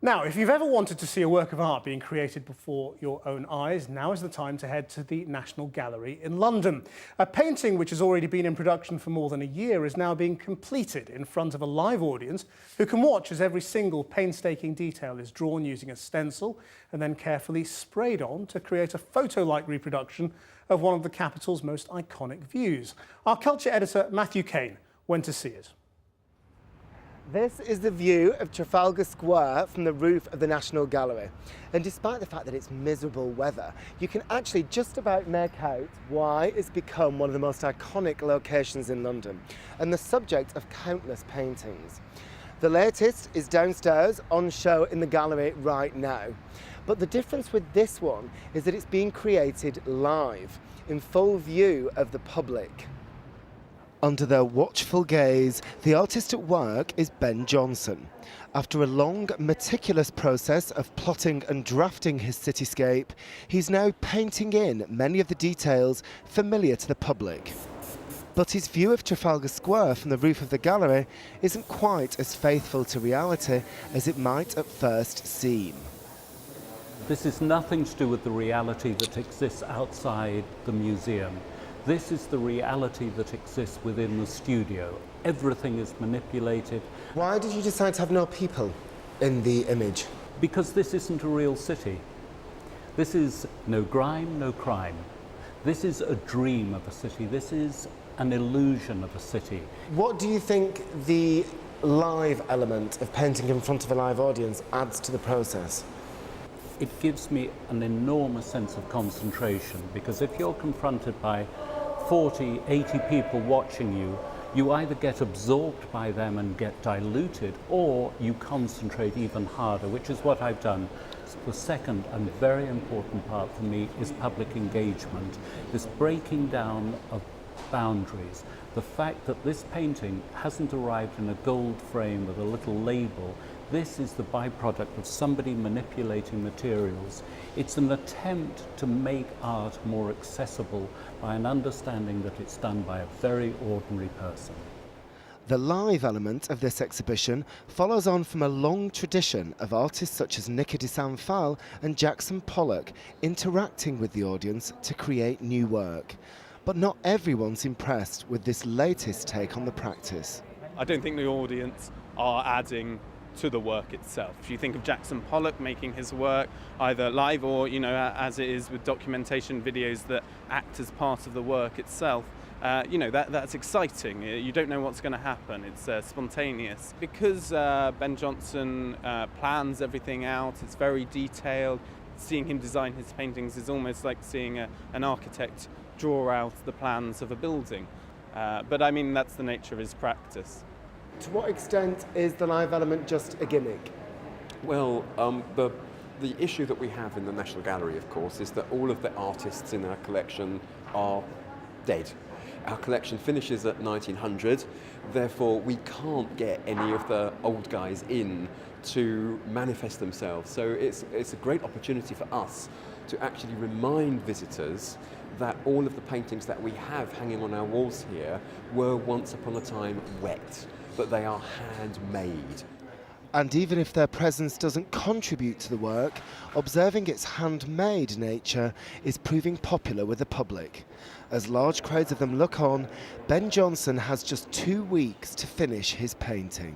Now, if you've ever wanted to see a work of art being created before your own eyes, now is the time to head to the National Gallery in London. A painting which has already been in production for more than a year is now being completed in front of a live audience who can watch as every single painstaking detail is drawn using a stencil and then carefully sprayed on to create a photo-like reproduction of one of the capital's most iconic views. Our culture editor, Matthew Cain, went to see it. This is the view of Trafalgar Square from the roof of the National Gallery. And despite the fact that it's miserable weather, you can actually just about make out why it's become one of the most iconic locations in London and the subject of countless paintings. The latest is downstairs on show in the gallery right now. But the difference with this one is that it's being created live, in full view of the public. Under their watchful gaze, the artist at work is Ben Jonson. After a long, meticulous process of plotting and drafting his cityscape, he's now painting in many of the details familiar to the public. But his view of Trafalgar Square from the roof of the gallery isn't quite as faithful to reality as it might at first seem. This is nothing to do with the reality that exists outside the museum. This is the reality that exists within the studio. Everything is manipulated. Why did you decide to have no people in the image? Because this isn't a real city. This is no grime, no crime. This is a dream of a city. This is an illusion of a city. What do you think the live element of painting in front of a live audience adds to the process? It gives me an enormous sense of concentration, because if you're confronted by 40, 80 people watching you, you either get absorbed by them and get diluted, or you concentrate even harder, which is what I've done. The second and very important part for me is public engagement, this breaking down of boundaries. The fact that this painting hasn't arrived in a gold frame with a little label. This is the byproduct of somebody manipulating materials. It's an attempt to make art more accessible by an understanding that it's done by a very ordinary person. The live element of this exhibition follows on from a long tradition of artists such as Nicka de Saint-Phalle and Jackson Pollock interacting with the audience to create new work. But not everyone's impressed with this latest take on the practice. I don't think the audience are adding to the work itself. If you think of Jackson Pollock making his work either live or, as it is with documentation videos that act as part of the work itself, that's exciting. You don't know what's going to happen. It's spontaneous. Because Ben Jonson plans everything out, it's very detailed. Seeing him design his paintings is almost like seeing an architect draw out the plans of a building. But I mean, that's the nature of his practice. To what extent is the live element just a gimmick? Well, the issue that we have in the National Gallery, of course, is that all of the artists in our collection are dead. Our collection finishes at 1900, therefore we can't get any of the old guys in to manifest themselves. So it's a great opportunity for us to actually remind visitors that all of the paintings that we have hanging on our walls here were once upon a time wet, but they are handmade. And even if their presence doesn't contribute to the work, observing its handmade nature is proving popular with the public. As large crowds of them look on, Ben Jonson has just 2 weeks to finish his painting.